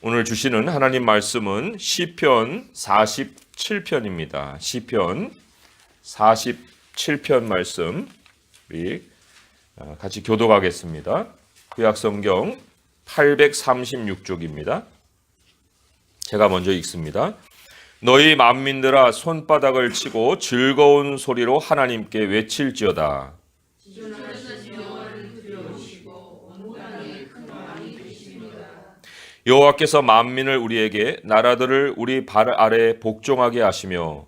오늘 주시는 하나님 말씀은 시편 47편입니다. 시편 47편 말씀 우리 같이 교독하겠습니다. 구약성경 836쪽입니다. 제가 먼저 읽습니다. 너희 만민들아 손바닥을 치고 즐거운 소리로 하나님께 외칠지어다. 여호와께서 만민을 우리에게 나라들을 우리 발 아래 복종하게 하시며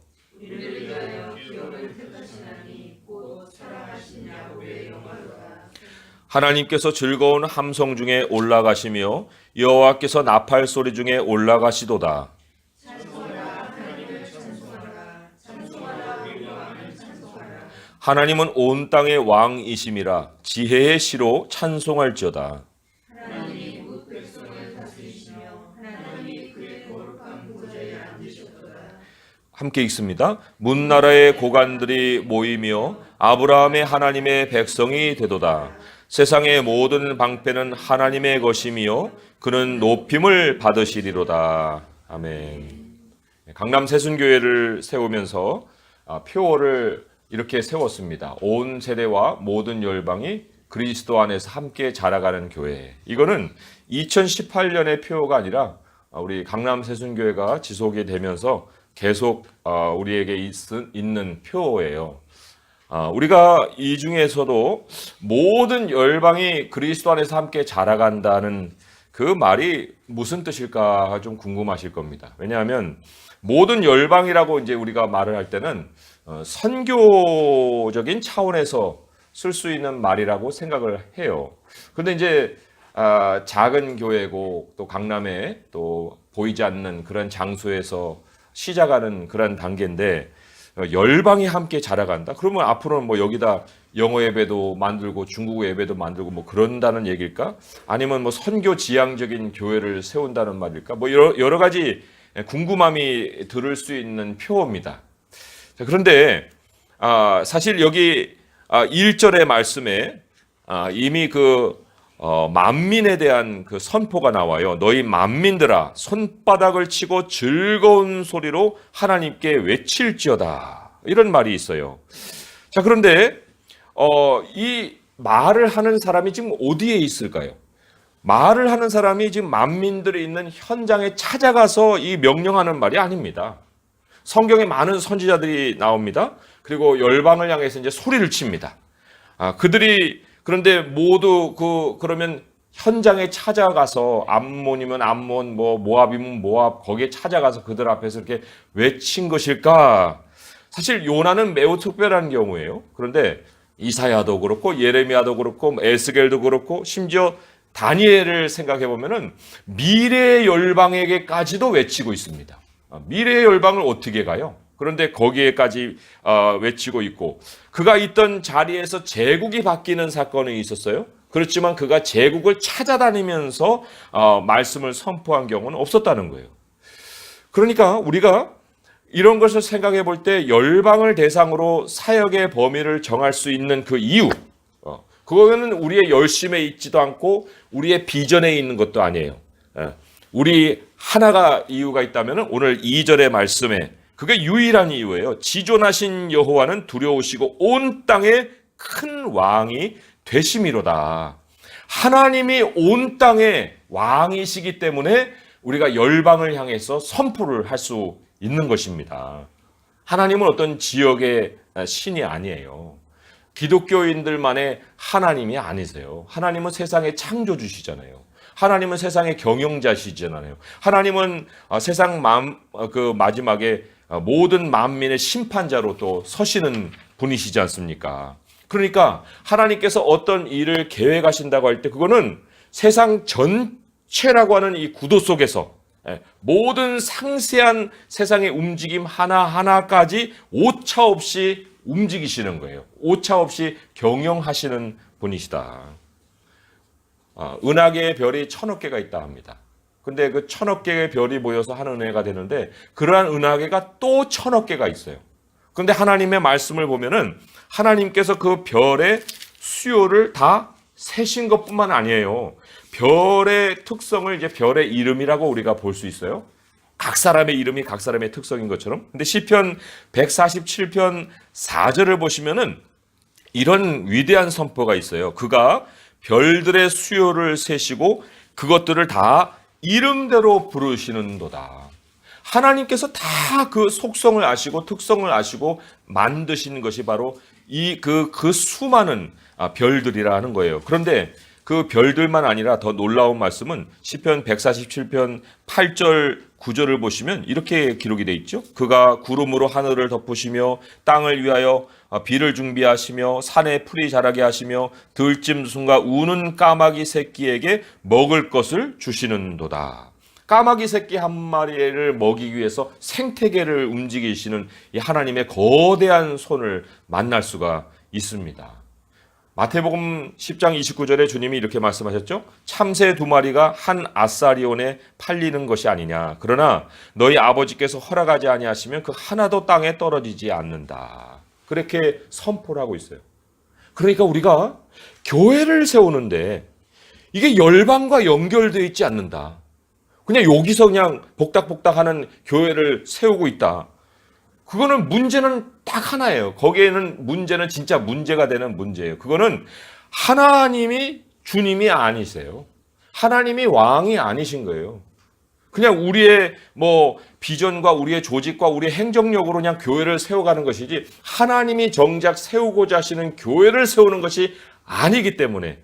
하나님께서 즐거운 함성 중에 올라가시며 여호와께서 나팔 소리 중에 올라가시도다. 하나님은 온 땅의 왕이심이라 지혜의 시로 찬송할지어다. 함께 읽습니다. 문나라의 고관들이 모이며 아브라함의 하나님의 백성이 되도다. 세상의 모든 방패는 하나님의 것이며 그는 높임을 받으시리로다. 아멘. 강남 새순교회를 세우면서 표어를 이렇게 세웠습니다. 온 세대와 모든 열방이 그리스도 안에서 함께 자라가는 교회. 이거는 2018년의 표어가 아니라 우리 강남 새순교회가 지속이 되면서 계속 우리에게 있는 표어예요. 우리가 이 중에서도 모든 열방이 그리스도 안에서 함께 자라간다는 그 말이 무슨 뜻일까 좀 궁금하실 겁니다. 왜냐하면 모든 열방이라고 이제 우리가 말을 할 때는 선교적인 차원에서 쓸 수 있는 말이라고 생각을 해요. 그런데 이제 작은 교회고 또 강남에 또 보이지 않는 그런 장소에서 시작하는 그런 단계인데 열방이 함께 자라간다. 그러면 앞으로는 뭐 여기다 영어 예배도 만들고 중국어 예배도 만들고 뭐 그런다는 얘기일까? 아니면 뭐 선교 지향적인 교회를 세운다는 말일까? 뭐 여러 가지 궁금함이 들을 수 있는 표어입니다. 자, 그런데 사실 여기 1절의 말씀에 이미 만민에 대한 그 선포가 나와요. 너희 만민들아 손바닥을 치고 즐거운 소리로 하나님께 외칠지어다. 이런 말이 있어요. 자, 그런데 이 말을 하는 사람이 지금 어디에 있을까요? 말을 하는 사람이 지금 만민들이 있는 현장에 찾아가서 이 명령하는 말이 아닙니다. 성경에 많은 선지자들이 나옵니다. 그리고 열방을 향해서 이제 소리를 칩니다. 그들이 그런데 모두 그러면 현장에 찾아가서 암몬이면 암몬, 뭐 모압이면 모압 거기에 찾아가서 그들 앞에서 이렇게 외친 것일까? 사실 요나는 매우 특별한 경우예요. 그런데 이사야도 그렇고 예레미야도 그렇고 에스겔도 그렇고 심지어 다니엘을 생각해 보면은 미래의 열방에게까지도 외치고 있습니다. 미래의 열방을 어떻게 가요? 그런데 거기에까지 외치고 있고 그가 있던 자리에서 제국이 바뀌는 사건이 있었어요. 그렇지만 그가 제국을 찾아다니면서 말씀을 선포한 경우는 없었다는 거예요. 그러니까 우리가 이런 것을 생각해 볼 때 열방을 대상으로 사역의 범위를 정할 수 있는 그 이유, 그거는 우리의 열심에 있지도 않고 우리의 비전에 있는 것도 아니에요. 우리 하나가 이유가 있다면 오늘 2절의 말씀에 그게 유일한 이유예요. 지존하신 여호와는 두려우시고 온 땅에 큰 왕이 되심이로다. 하나님이 온 땅의 왕이시기 때문에 우리가 열방을 향해서 선포를 할 수 있는 것입니다. 하나님은 어떤 지역의 신이 아니에요. 기독교인들만의 하나님이 아니세요. 하나님은 세상의 창조주시잖아요. 하나님은 세상의 경영자시잖아요. 하나님은 세상 마지막에 모든 만민의 심판자로 또 서시는 분이시지 않습니까? 그러니까 하나님께서 어떤 일을 계획하신다고 할 때 그거는 세상 전체라고 하는 이 구도 속에서 모든 상세한 세상의 움직임 하나하나까지 오차 없이 움직이시는 거예요. 오차 없이 경영하시는 분이시다. 은하계의 별이 1000억 개가 있다 합니다. 근데 그 1000억 개의 별이 모여서 한 은하가 되는데 그러한 은하계가 또 1000억 개가 있어요. 그런데 하나님의 말씀을 보면은 하나님께서 그 별의 수요를 다 세신 것뿐만 아니에요. 별의 특성을 이제 별의 이름이라고 우리가 볼 수 있어요. 각 사람의 이름이 각 사람의 특성인 것처럼. 근데 시편 147편 4절을 보시면은 이런 위대한 선포가 있어요. 그가 별들의 수요를 세시고 그것들을 다 이름대로 부르시는도다. 하나님께서 다 그 속성을 아시고 특성을 아시고 만드신 것이 바로 그 수많은 별들이라는 거예요. 그런데 그 별들만 아니라 더 놀라운 말씀은 시편 147편 8절 9절을 보시면 이렇게 기록이 돼 있죠. 그가 구름으로 하늘을 덮으시며 땅을 위하여 비를 준비하시며 산에 풀이 자라게 하시며 들짐승과 우는 까마귀 새끼에게 먹을 것을 주시는도다. 까마귀 새끼 한 마리를 먹이기 위해서 생태계를 움직이시는 이 하나님의 거대한 손을 만날 수가 있습니다. 마태복음 10장 29절에 주님이 이렇게 말씀하셨죠. 참새 2마리가 한 아사리온에 팔리는 것이 아니냐. 그러나 너희 아버지께서 허락하지 아니하시면 그 하나도 땅에 떨어지지 않는다. 그렇게 선포를 하고 있어요. 그러니까 우리가 교회를 세우는데 이게 열방과 연결되어 있지 않는다. 그냥 여기서 그냥 복닥복닥하는 교회를 세우고 있다. 그거는 문제는 딱 하나예요. 거기에는 문제는 진짜 문제가 되는 문제예요. 그거는 하나님이 주님이 아니세요. 하나님이 왕이 아니신 거예요. 그냥 우리의 비전과 우리의 조직과 우리의 행정력으로 그냥 교회를 세워가는 것이지 하나님이 정작 세우고자 하시는 교회를 세우는 것이 아니기 때문에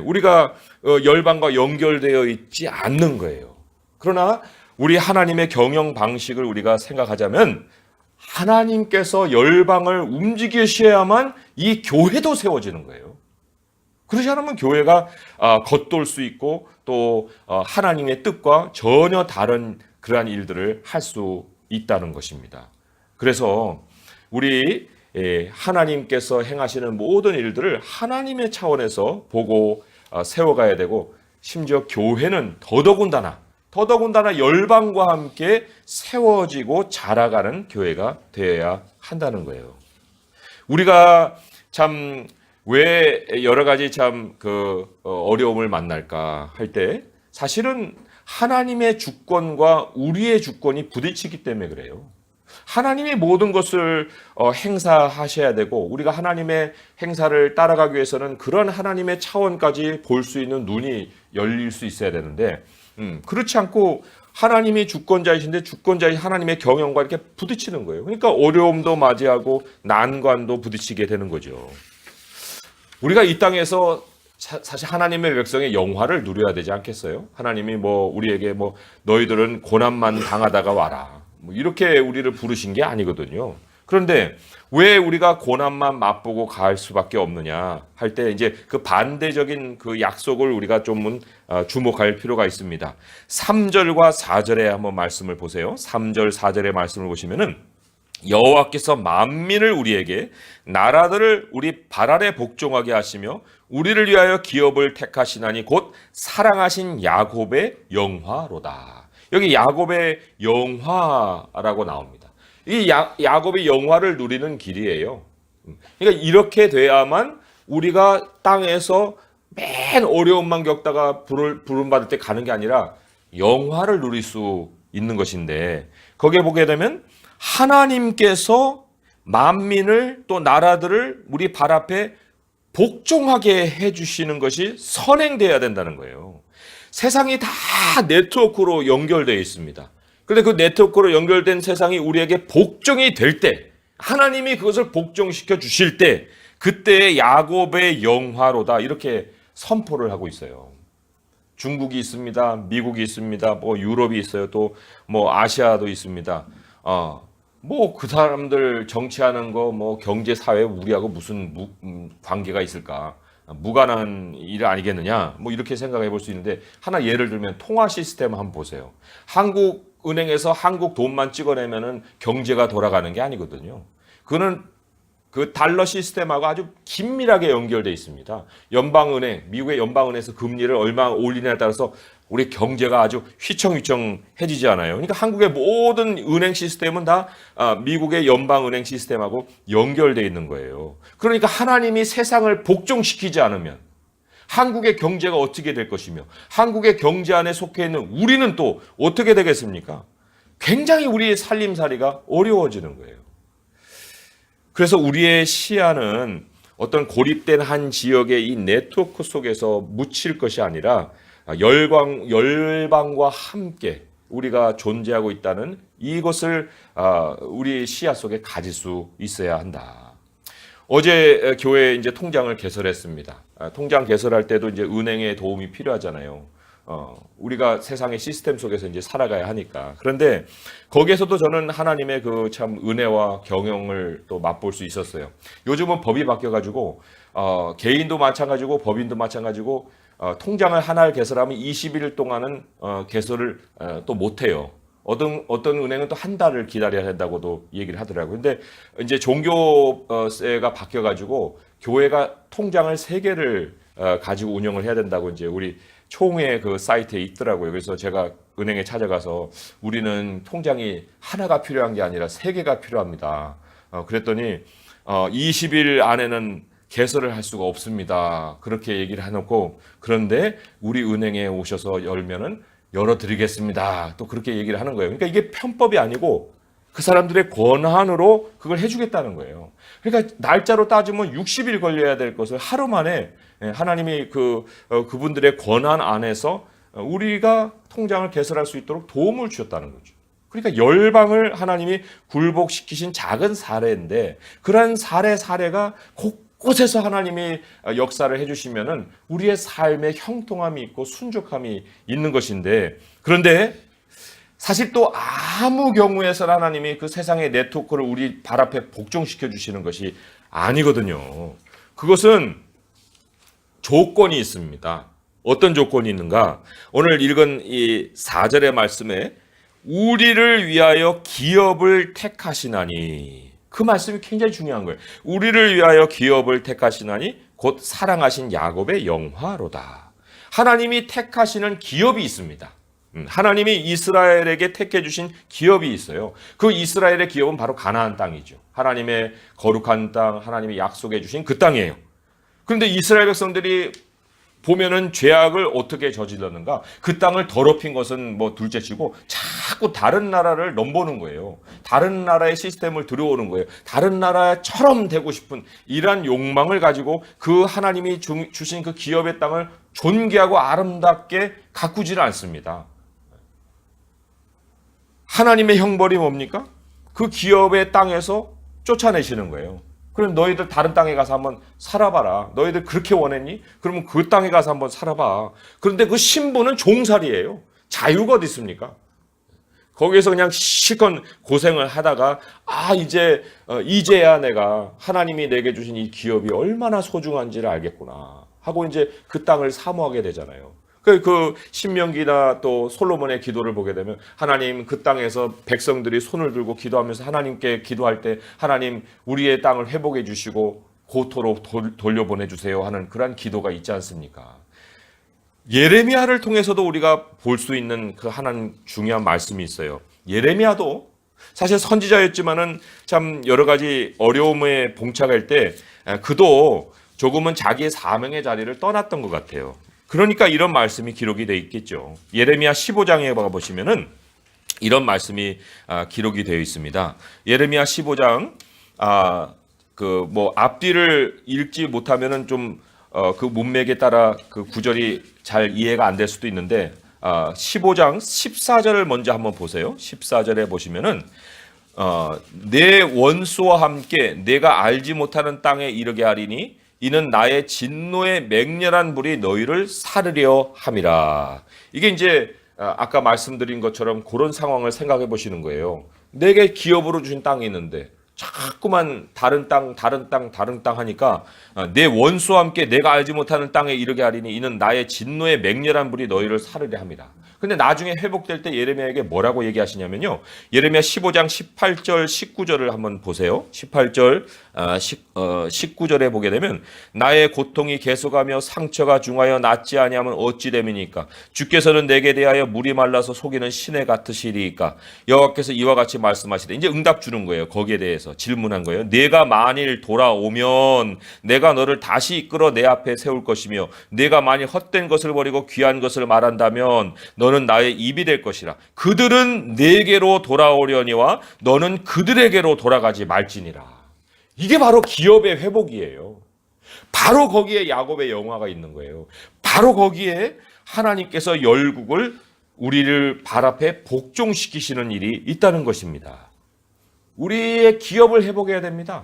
우리가 열방과 연결되어 있지 않는 거예요. 그러나 우리 하나님의 경영 방식을 우리가 생각하자면 하나님께서 열방을 움직이셔야만 이 교회도 세워지는 거예요. 그렇지 않으면 교회가 겉돌 수 있고 또 하나님의 뜻과 전혀 다른 그러한 일들을 할 수 있다는 것입니다. 그래서 우리 하나님께서 행하시는 모든 일들을 하나님의 차원에서 보고 세워가야 되고 심지어 교회는 더더군다나 열방과 함께 세워지고 자라가는 교회가 되어야 한다는 거예요. 우리가 참 왜 여러 가지 어려움을 만날까 할 때 사실은 하나님의 주권과 우리의 주권이 부딪히기 때문에 그래요. 하나님이 모든 것을 행사하셔야 되고 우리가 하나님의 행사를 따라가기 위해서는 그런 하나님의 차원까지 볼 수 있는 눈이 열릴 수 있어야 되는데 그렇지 않고 하나님이 주권자이신데 주권자인 하나님의 경영과 이렇게 부딪히는 거예요. 그러니까 어려움도 맞이하고 난관도 부딪히게 되는 거죠. 우리가 이 땅에서 사실 하나님의 백성의 영화를 누려야 되지 않겠어요? 하나님이 우리에게 너희들은 고난만 당하다가 와라. 이렇게 우리를 부르신 게 아니거든요. 그런데 왜 우리가 고난만 맛보고 갈 수밖에 없느냐 할 때 이제 그 반대적인 그 약속을 우리가 좀 주목할 필요가 있습니다. 3절과 4절에 한번 말씀을 보세요. 3절, 4절의 말씀을 보시면은 여호와께서 만민을 우리에게 나라들을 우리 발 아래 복종하게 하시며 우리를 위하여 기업을 택하시나니 곧 사랑하신 야곱의 영화로다. 여기 야곱의 영화라고 나옵니다. 이 야곱의 영화를 누리는 길이에요. 그러니까 이렇게 돼야만 우리가 땅에서 맨 어려움만 겪다가 부름받을 때 가는 게 아니라 영화를 누릴 수 있는 것인데 거기에 보게 되면 하나님께서 만민을 또 나라들을 우리 발 앞에 복종하게 해주시는 것이 선행돼야 된다는 거예요. 세상이 다 네트워크로 연결되어 있습니다. 그런데 그 네트워크로 연결된 세상이 우리에게 복종이 될 때, 하나님이 그것을 복종시켜 주실 때, 그때 야곱의 영화로다 이렇게 선포를 하고 있어요. 중국이 있습니다. 미국이 있습니다. 유럽이 있어요. 또 아시아도 있습니다. 그 사람들 정치하는 거 경제 사회 우리하고 무슨 관계가 있을까? 무관한 일 아니겠느냐? 이렇게 생각해 볼 수 있는데 하나 예를 들면 통화 시스템 한번 보세요. 한국은행에서 한국 돈만 찍어내면은 경제가 돌아가는 게 아니거든요. 그거는 그 달러 시스템하고 아주 긴밀하게 연결되어 있습니다. 연방은행, 미국의 연방은행에서 금리를 얼마 올리냐에 따라서 우리 경제가 아주 휘청휘청해지지 않아요. 그러니까 한국의 모든 은행 시스템은 다 미국의 연방은행 시스템하고 연결되어 있는 거예요. 그러니까 하나님이 세상을 복종시키지 않으면, 한국의 경제가 어떻게 될 것이며 한국의 경제 안에 속해 있는 우리는 또 어떻게 되겠습니까? 굉장히 우리의 살림살이가 어려워지는 거예요. 그래서 우리의 시야는 어떤 고립된 한 지역의 이 네트워크 속에서 묻힐 것이 아니라 열방과 함께 우리가 존재하고 있다는 이것을 우리 시야 속에 가질 수 있어야 한다. 어제 교회 이제 통장을 개설했습니다. 통장 개설할 때도 이제 은행의 도움이 필요하잖아요. 우리가 세상의 시스템 속에서 이제 살아가야 하니까. 그런데 거기에서도 저는 하나님의 그 참 은혜와 경영을 또 맛볼 수 있었어요. 요즘은 법이 바뀌어가지고 개인도 마찬가지고 법인도 마찬가지고 통장을 하나를 개설하면 20일 동안은 개설을 또 못해요. 어떤 은행은 또 한 달을 기다려야 한다고도 얘기를 하더라고요. 근데 이제 종교세가 바뀌어가지고 교회가 통장을 3개를 가지고 운영을 해야 된다고 이제 우리 총회 그 사이트에 있더라고요. 그래서 제가 은행에 찾아가서 우리는 통장이 하나가 필요한 게 아니라 3개가 필요합니다. 그랬더니 20일 안에는 개설을 할 수가 없습니다. 그렇게 얘기를 해놓고 그런데 우리 은행에 오셔서 열면은 열어드리겠습니다. 또 그렇게 얘기를 하는 거예요. 그러니까 이게 편법이 아니고 그 사람들의 권한으로 그걸 해주겠다는 거예요. 그러니까 날짜로 따지면 60일 걸려야 될 것을 하루 만에 하나님이 그분들의 권한 안에서 우리가 통장을 개설할 수 있도록 도움을 주셨다는 거죠. 그러니까 열방을 하나님이 굴복시키신 작은 사례인데 그러한 사례가 곳곳에서 하나님이 역사를 해주시면은 우리의 삶에 형통함이 있고 순족함이 있는 것인데 그런데 사실 또 아무 경우에서는 하나님이 그 세상의 네트워크를 우리 발 앞에 복종시켜 주시는 것이 아니거든요. 그것은 조건이 있습니다. 어떤 조건이 있는가? 오늘 읽은 이 4절의 말씀에 우리를 위하여 기업을 택하시나니 그 말씀이 굉장히 중요한 거예요. 우리를 위하여 기업을 택하시나니 곧 사랑하신 야곱의 영화로다. 하나님이 택하시는 기업이 있습니다. 하나님이 이스라엘에게 택해 주신 기업이 있어요. 그 이스라엘의 기업은 바로 가나안 땅이죠. 하나님의 거룩한 땅, 하나님이 약속해 주신 그 땅이에요. 그런데 이스라엘 백성들이 보면은 죄악을 어떻게 저질렀는가? 그 땅을 더럽힌 것은 뭐 둘째치고 자꾸 다른 나라를 넘보는 거예요. 다른 나라의 시스템을 들여오는 거예요. 다른 나라처럼 되고 싶은 이러한 욕망을 가지고 그 하나님이 주신 그 기업의 땅을 존귀하고 아름답게 가꾸지는 않습니다. 하나님의 형벌이 뭡니까? 그 기업의 땅에서 쫓아내시는 거예요. 그럼 너희들 다른 땅에 가서 한번 살아봐라. 너희들 그렇게 원했니? 그러면 그 땅에 가서 한번 살아봐. 그런데 그 신부는 종살이에요. 자유가 어디 있습니까? 거기에서 그냥 실컷 고생을 하다가 이제야 내가 하나님이 내게 주신 이 기업이 얼마나 소중한지를 알겠구나 하고 이제 그 땅을 사모하게 되잖아요. 그 신명기나 또 솔로몬의 기도를 보게 되면 하나님 그 땅에서 백성들이 손을 들고 기도하면서 하나님께 기도할 때 하나님 우리의 땅을 회복해 주시고 고토로 돌려보내 주세요 하는 그러한 기도가 있지 않습니까? 예레미야를 통해서도 우리가 볼 수 있는 그 하나님 중요한 말씀이 있어요. 예레미야도 사실 선지자였지만은 참 여러 가지 어려움에 봉착할 때 그도 조금은 자기의 사명의 자리를 떠났던 것 같아요. 그러니까 이런 말씀이 기록이 되어 있겠죠. 예레미야 15장에 보시면은 이런 말씀이 기록이 되어 있습니다. 예레미야 15장 앞뒤를 읽지 못하면은 좀 그 문맥에 따라 그 구절이 잘 이해가 안 될 수도 있는데 15장 14절을 먼저 한번 보세요. 14절에 보시면은 내 원수와 함께 내가 알지 못하는 땅에 이르게 하리니 이는 나의 진노의 맹렬한 불이 너희를 사르려 함이라. 이게 이제 아까 말씀드린 것처럼 그런 상황을 생각해 보시는 거예요. 내게 기업으로 주신 땅이 있는데 자꾸만 다른 땅 하니까 내 원수와 함께 내가 알지 못하는 땅에 이르게 하리니 이는 나의 진노의 맹렬한 불이 너희를 사르려 함이라. 근데 나중에 회복될 때 예레미야에게 뭐라고 얘기하시냐면요. 예레미야 15장 18절 19절을 한번 보세요. 18절 19절에 보게 되면 나의 고통이 계속하며 상처가 중하여 낫지 아니하면 어찌 됨이니까 주께서는 내게 대하여 물이 말라서 속이는 시내 같으시리이까 여호와께서 이와 같이 말씀하시되 이제 응답 주는 거예요. 거기에 대해서 질문한 거예요. 내가 만일 돌아오면 내가 너를 다시 이끌어 내 앞에 세울 것이며 내가 만일 헛된 것을 버리고 귀한 것을 말한다면 너는 나의 입이 될 것이라. 그들은 내게로 돌아오려니와 너는 그들에게로 돌아가지 말지니라. 이게 바로 기업의 회복이에요. 바로 거기에 야곱의 영화가 있는 거예요. 바로 거기에 하나님께서 열국을 우리를 발 앞에 복종시키시는 일이 있다는 것입니다. 우리의 기업을 회복해야 됩니다.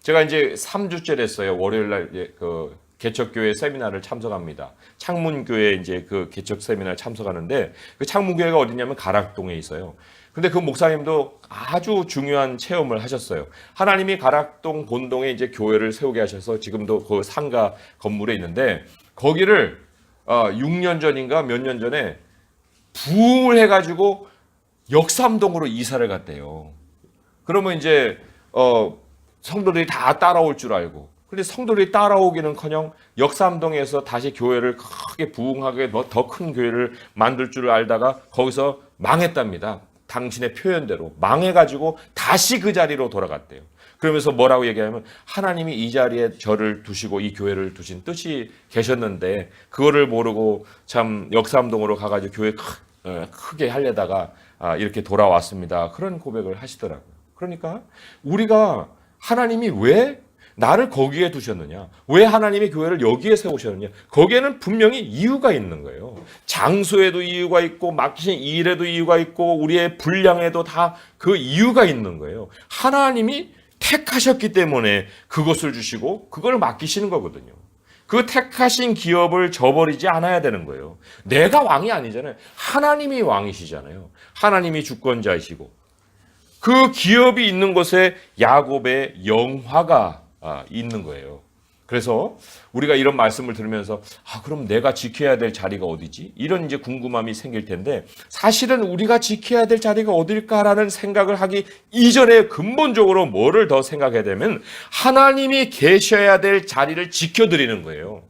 제가 이제 3주째 됐어요. 월요일 날 그 개척교회 세미나를 참석합니다. 창문교회 이제 그 개척 세미나를 참석하는데 그 창문교회가 어디냐면 가락동에 있어요. 근데 그 목사님도 아주 중요한 체험을 하셨어요. 하나님이 가락동 본동에 이제 교회를 세우게 하셔서 지금도 그 상가 건물에 있는데 거기를 6년 전인가 몇 년 전에 부흥을 해가지고 역삼동으로 이사를 갔대요. 그러면 이제 성도들이 다 따라올 줄 알고 근데 성도들이 따라오기는커녕 역삼동에서 다시 교회를 크게 부흥하게 더 큰 교회를 만들 줄 알다가 거기서 망했답니다. 당신의 표현대로 망해가지고 다시 그 자리로 돌아갔대요. 그러면서 뭐라고 얘기하면 하나님이 이 자리에 저를 두시고 이 교회를 두신 뜻이 계셨는데 그거를 모르고 참 역삼동으로 가가지고 교회 크게 하려다가 이렇게 돌아왔습니다. 그런 고백을 하시더라고요. 그러니까 우리가 하나님이 왜 나를 거기에 두셨느냐? 왜 하나님의 교회를 여기에 세우셨느냐? 거기에는 분명히 이유가 있는 거예요. 장소에도 이유가 있고 맡기신 일에도 이유가 있고 우리의 분량에도 다 그 이유가 있는 거예요. 하나님이 택하셨기 때문에 그것을 주시고 그걸 맡기시는 거거든요. 그 택하신 기업을 저버리지 않아야 되는 거예요. 내가 왕이 아니잖아요. 하나님이 왕이시잖아요. 하나님이 주권자이시고 그 기업이 있는 곳에 야곱의 영화가 있는 거예요. 그래서 우리가 이런 말씀을 들으면서 그럼 내가 지켜야 될 자리가 어디지? 이런 이제 궁금함이 생길 텐데 사실은 우리가 지켜야 될 자리가 어딜까라는 생각을 하기 이전에 근본적으로 뭐를 더 생각해야 되면 하나님이 계셔야 될 자리를 지켜드리는 거예요.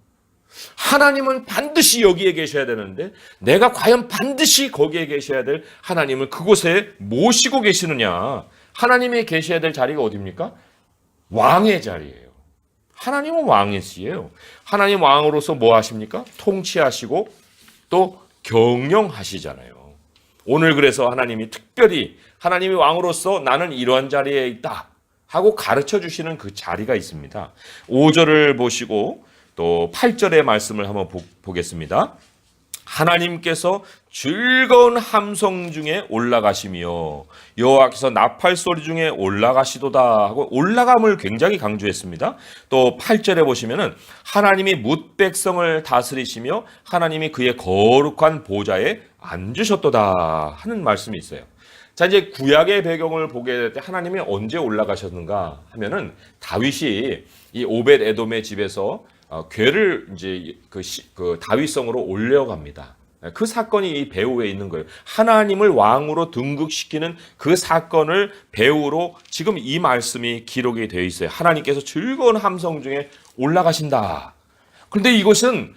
하나님은 반드시 여기에 계셔야 되는데 내가 과연 반드시 거기에 계셔야 될 하나님을 그곳에 모시고 계시느냐? 하나님이 계셔야 될 자리가 어디입니까? 왕의 자리예요. 하나님은 왕이시에요. 하나님 왕으로서 뭐 하십니까? 통치하시고 또 경영하시잖아요. 오늘 그래서 하나님이 특별히 하나님이 왕으로서 나는 이러한 자리에 있다 하고 가르쳐 주시는 그 자리가 있습니다. 5절을 보시고 또 8절의 말씀을 한번 보겠습니다. 하나님께서 즐거운 함성 중에 올라가시며 여호와께서 나팔 소리 중에 올라가시도다 하고 올라감을 굉장히 강조했습니다. 또 8절에 보시면은 하나님이 뭇 백성을 다스리시며 하나님이 그의 거룩한 보좌에 앉으셨도다 하는 말씀이 있어요. 자, 이제 구약의 배경을 보게 될 때 하나님이 언제 올라가셨는가 하면은 다윗이 이 오벳 에돔의 집에서 궤를 이제 그 다윗성으로 올려갑니다. 그 사건이 이 배후에 있는 거예요. 하나님을 왕으로 등극시키는 그 사건을 배후로 지금 이 말씀이 기록이 되어 있어요. 하나님께서 즐거운 함성 중에 올라가신다. 그런데 이것은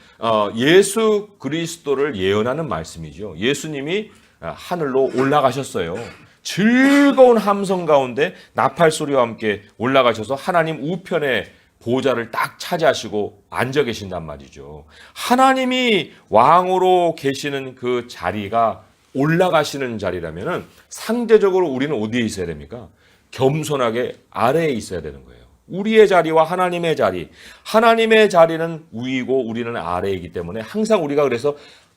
예수 그리스도를 예언하는 말씀이죠. 예수님이 하늘로 올라가셨어요. 즐거운 함성 가운데 나팔 소리와 함께 올라가셔서 하나님 우편에 보좌를 딱 차지하시고 앉아 계신단 말이죠. 하나님이 왕으로 계시는 그 자리가 올라가시는 자리라면은 상대적으로 우리는 어디에 있어야 됩니까? 겸손하게 아래에 있어야 되는 거예요. 우리의 자리와 하나님의 자리. 하나님의 자리는 위이고 우리는 아래이기 때문에 항상 우리가 그래서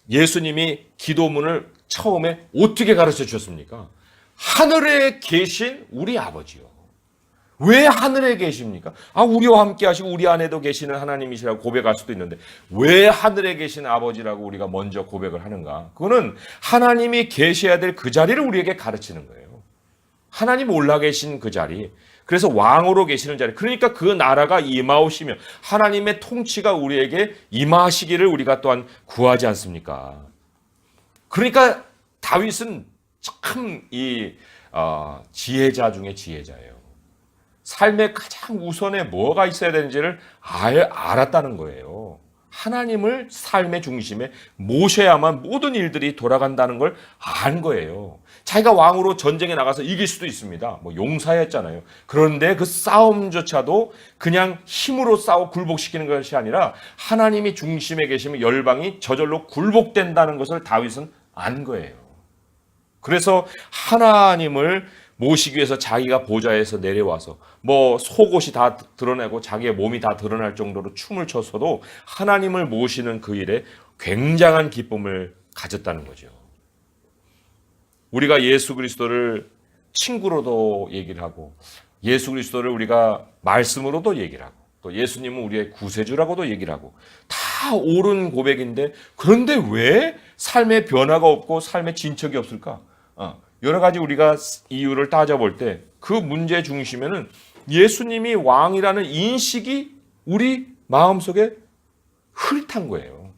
예수님이 기도문을 처음에 어떻게 가르쳐 주셨습니까? 하늘에 계신 우리 아버지요. 왜 하늘에 계십니까? 우리와 함께 하시고 우리 안에도 계시는 하나님이시라고 고백할 수도 있는데 왜 하늘에 계신 아버지라고 우리가 먼저 고백을 하는가? 그거는 하나님이 계셔야 될 그 자리를 우리에게 가르치는 거예요. 하나님 올라 계신 그 자리. 그래서 왕으로 계시는 자리. 그러니까 그 나라가 임하오시며 하나님의 통치가 우리에게 임하시기를 우리가 또한 구하지 않습니까? 그러니까 다윗은 참 지혜자 중에 지혜자예요. 삶의 가장 우선에 뭐가 있어야 되는지를 알았다는 거예요. 하나님을 삶의 중심에 모셔야만 모든 일들이 돌아간다는 걸 안 거예요. 자기가 왕으로 전쟁에 나가서 이길 수도 있습니다. 뭐 용사였잖아요. 그런데 그 싸움조차도 그냥 힘으로 싸워 굴복시키는 것이 아니라 하나님이 중심에 계시면 열방이 저절로 굴복된다는 것을 다윗은 안 거예요. 그래서 하나님을 모시기 위해서 자기가 보좌에서 내려와서 뭐 속옷이 다 드러내고 자기의 몸이 다 드러날 정도로 춤을 췄어도 하나님을 모시는 그 일에 굉장한 기쁨을 가졌다는 거죠. 우리가 예수 그리스도를 친구로도 얘기를 하고 예수 그리스도를 우리가 말씀으로도 얘기를 하고 또 예수님은 우리의 구세주라고도 얘기를 하고 다 옳은 고백인데 그런데 왜 삶의 변화가 없고 삶의 진척이 없을까? 여러 가지 우리가 이유를 따져볼 때 그 문제 중심에는 예수님이 왕이라는 인식이 우리 마음속에 흐릿한 거예요.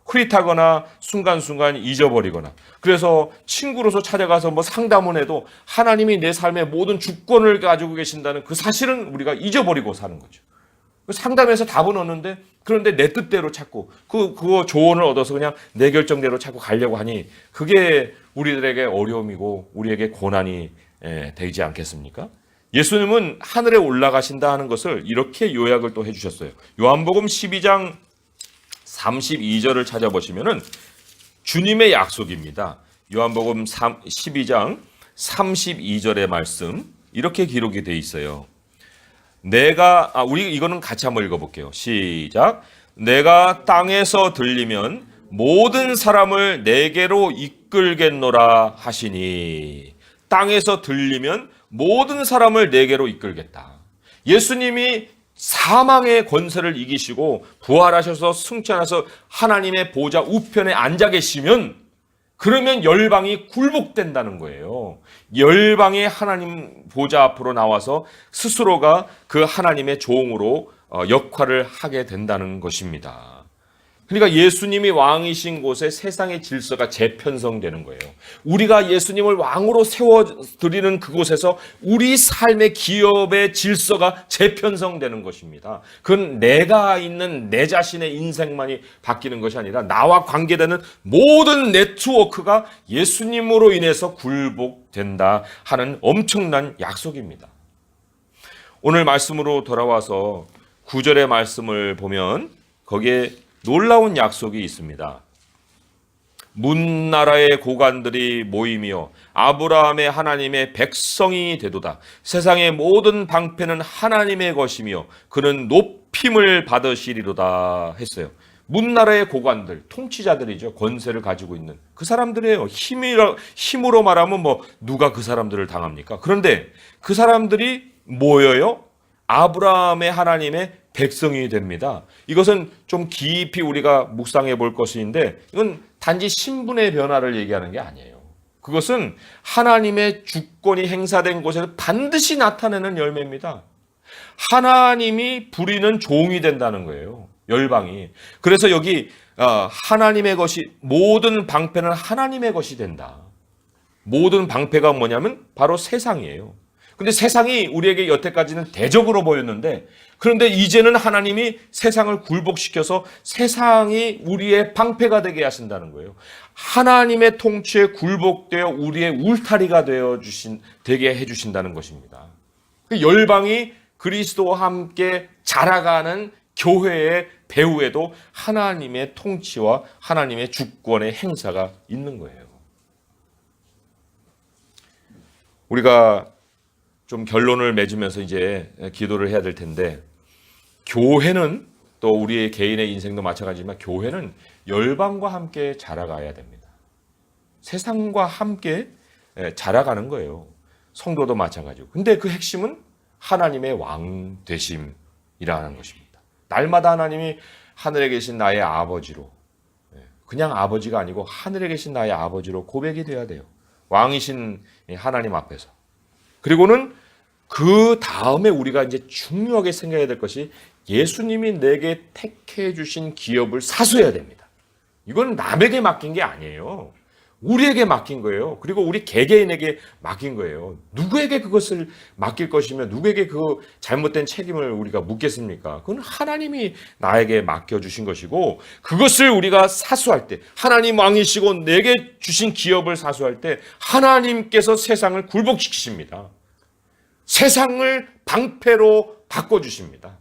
흐릿하거나 순간순간 잊어버리거나 그래서 친구로서 찾아가서 뭐 상담을 해도 하나님이 내 삶의 모든 주권을 가지고 계신다는 그 사실은 우리가 잊어버리고 사는 거죠. 상담에서 답은 얻는데 그런데 내 뜻대로 찾고 그거 조언을 얻어서 그냥 내 결정대로 찾고 가려고 하니 그게 우리들에게 어려움이고 우리에게 고난이 되지 않겠습니까? 예수님은 하늘에 올라가신다 하는 것을 이렇게 요약을 또 해주셨어요. 요한복음 12장 32절을 찾아보시면은 주님의 약속입니다. 요한복음 12장 32절의 말씀 이렇게 기록이 되어 있어요. 우리 이거는 같이 한번 읽어볼게요. 시작. 내가 땅에서 들리면 모든 사람을 내게로 이끌겠노라 하시니 땅에서 들리면 모든 사람을 내게로 이끌겠다. 예수님이 사망의 권세를 이기시고 부활하셔서 승천하셔서 하나님의 보좌 우편에 앉아 계시면 그러면 열방이 굴복된다는 거예요. 열방의 하나님 보좌 앞으로 나와서 스스로가 그 하나님의 종으로 역할을 하게 된다는 것입니다. 그러니까 예수님이 왕이신 곳에 세상의 질서가 재편성되는 거예요. 우리가 예수님을 왕으로 세워드리는 그곳에서 우리 삶의 기업의 질서가 재편성되는 것입니다. 그건 내가 있는 내 자신의 인생만이 바뀌는 것이 아니라 나와 관계되는 모든 네트워크가 예수님으로 인해서 굴복된다 하는 엄청난 약속입니다. 오늘 말씀으로 돌아와서 9절의 말씀을 보면 거기에 놀라운 약속이 있습니다. 문나라의 고관들이 모이며 아브라함의 하나님의 백성이 되도다. 세상의 모든 방패는 하나님의 것이며 그는 높임을 받으시리로다 했어요. 문나라의 고관들, 통치자들이죠. 권세를 가지고 있는 그 사람들이에요. 힘으로 말하면 뭐 누가 그 사람들을 당합니까? 그런데 그 사람들이 모여요. 아브라함의 하나님의 백성이 됩니다. 이것은 좀 깊이 우리가 묵상해 볼 것인데 이건 단지 신분의 변화를 얘기하는 게 아니에요. 그것은 하나님의 주권이 행사된 곳에서 반드시 나타내는 열매입니다. 하나님이 부리는 종이 된다는 거예요. 열방이. 그래서 여기 하나님의 것이 모든 방패는 하나님의 것이 된다. 모든 방패가 뭐냐면 바로 세상이에요. 근데 세상이 우리에게 여태까지는 대적으로 보였는데 그런데 이제는 하나님이 세상을 굴복시켜서 세상이 우리의 방패가 되게 하신다는 거예요. 하나님의 통치에 굴복되어 우리의 울타리가 되게 해주신다는 것입니다. 열방이 그리스도와 함께 자라가는 교회의 배후에도 하나님의 통치와 하나님의 주권의 행사가 있는 거예요. 우리가 좀 결론을 맺으면서 이제 기도를 해야 될 텐데 교회는 또 우리의 개인의 인생도 마찬가지지만 교회는 열방과 함께 자라가야 됩니다. 세상과 함께 자라가는 거예요. 성도도 마찬가지고. 근데 그 핵심은 하나님의 왕 되심이라는 것입니다. 날마다 하나님이 하늘에 계신 나의 아버지로 그냥 아버지가 아니고 하늘에 계신 나의 아버지로 고백이 돼야 돼요. 왕이신 하나님 앞에서. 그리고는 그 다음에 우리가 이제 중요하게 생각해야 될 것이 예수님이 내게 택해 주신 기업을 사수해야 됩니다. 이건 남에게 맡긴 게 아니에요. 우리에게 맡긴 거예요. 그리고 우리 개개인에게 맡긴 거예요. 누구에게 그것을 맡길 것이며 누구에게 그 잘못된 책임을 우리가 묻겠습니까? 그건 하나님이 나에게 맡겨주신 것이고, 그것을 우리가 사수할 때, 하나님 왕이시고 내게 주신 기업을 사수할 때 하나님께서 세상을 굴복시키십니다. 세상을 방패로 바꿔주십니다.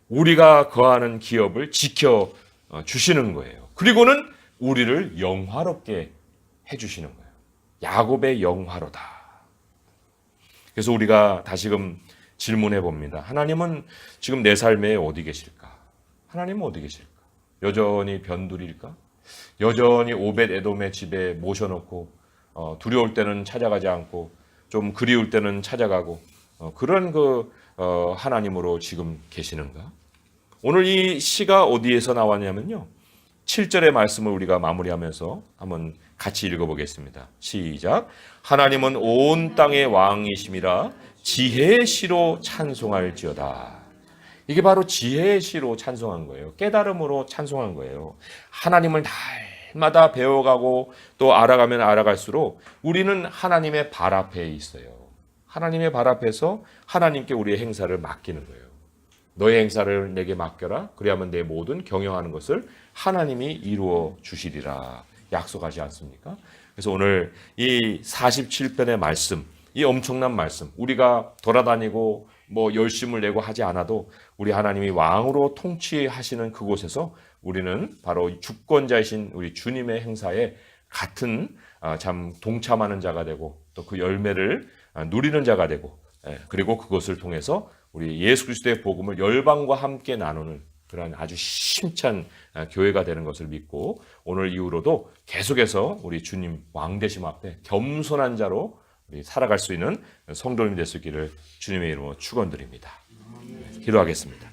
우리가 거하는 기업을 지켜주시는 거예요. 그리고는 우리를 영화롭게 해주시는 거예요. 야곱의 영화로다. 그래서 우리가 다시금 질문해 봅니다. 하나님은 지금 내 삶에 어디 계실까? 하나님은 어디 계실까? 여전히 변두리일까? 여전히 오벳 에돔의 집에 모셔놓고 두려울 때는 찾아가지 않고 좀 그리울 때는 찾아가고 그런 하나님으로 지금 계시는가? 오늘 이 시가 어디에서 나왔냐면요, 7절의 말씀을 우리가 마무리하면서 한번 같이 읽어보겠습니다. 시작. 하나님은 온 땅의 왕이심이라 지혜의 시로 찬송할지어다. 이게 바로 지혜의 시로 찬송한 거예요. 깨달음으로 찬송한 거예요. 하나님을 날마다 배워가고 또 알아가면 알아갈수록 우리는 하나님의 발 앞에 있어요. 하나님의 발 앞에서 하나님께 우리의 행사를 맡기는 거예요. 너의 행사를 내게 맡겨라. 그래야만 내 모든 경영하는 것을 하나님이 이루어 주시리라 약속하지 않습니까? 그래서 오늘 이 47편의 말씀, 이 엄청난 말씀, 우리가 돌아다니고 뭐 열심을 내고 하지 않아도 우리 하나님이 왕으로 통치하시는 그곳에서 우리는 바로 주권자이신 우리 주님의 행사에 같은 참 동참하는 자가 되고 또 그 열매를 누리는 자가 되고, 그리고 그것을 통해서 우리 예수 그리스도의 복음을 열방과 함께 나누는 그런 아주 힘찬 교회가 되는 것을 믿고, 오늘 이후로도 계속해서 우리 주님 왕되심 앞에 겸손한 자로 우리 살아갈 수 있는 성도님이 될 수 있기를 주님의 이름으로 축원드립니다. 기도하겠습니다.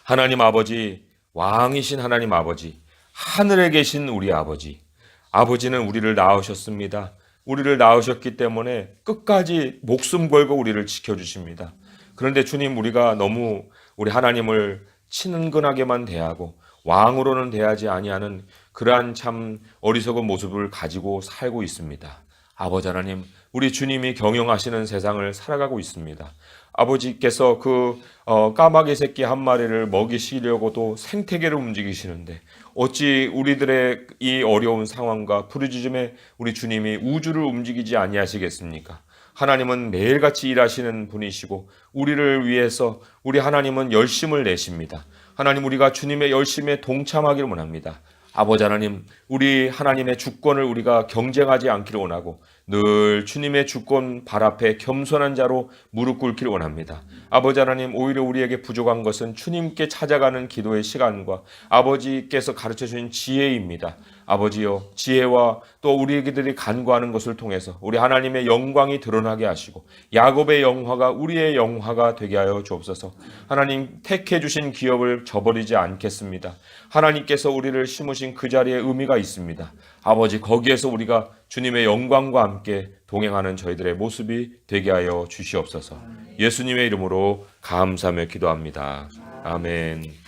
하나님 아버지, 왕이신 하나님 아버지, 하늘에 계신 우리 아버지, 아버지는 우리를 낳으셨습니다. 우리를 낳으셨기 때문에 끝까지 목숨 걸고 우리를 지켜주십니다. 그런데 주님, 우리가 너무 우리 하나님을 친근하게만 대하고 왕으로는 대하지 아니하는 그러한 참 어리석은 모습을 가지고 살고 있습니다. 아버지 하나님, 우리 주님이 경영하시는 세상을 살아가고 있습니다. 아버지께서 까마귀 새끼 한 마리를 먹이시려고도 생태계를 움직이시는데 어찌 우리들의 이 어려운 상황과 부르짖음에 우리 주님이 우주를 움직이지 아니하시겠습니까? 하나님은 매일같이 일하시는 분이시고 우리를 위해서 우리 하나님은 열심을 내십니다. 하나님, 우리가 주님의 열심에 동참하기를 원합니다. 아버지 하나님, 우리 하나님의 주권을 우리가 경쟁하지 않기를 원하고 늘 주님의 주권 발 앞에 겸손한 자로 무릎 꿇기를 원합니다. 아버지 하나님, 오히려 우리에게 부족한 것은 주님께 찾아가는 기도의 시간과 아버지께서 가르쳐주신 지혜입니다. 아버지여, 지혜와 또 우리들이 간구하는 것을 통해서 우리 하나님의 영광이 드러나게 하시고 야곱의 영화가 우리의 영화가 되게 하여 주옵소서. 하나님, 택해 주신 기업을 저버리지 않겠습니다. 하나님께서 우리를 심으신 그 자리에 의미가 있습니다. 아버지, 거기에서 우리가 주님의 영광과 함께 동행하는 저희들의 모습이 되게 하여 주시옵소서. 예수님의 이름으로 감사하며 기도합니다. 아멘.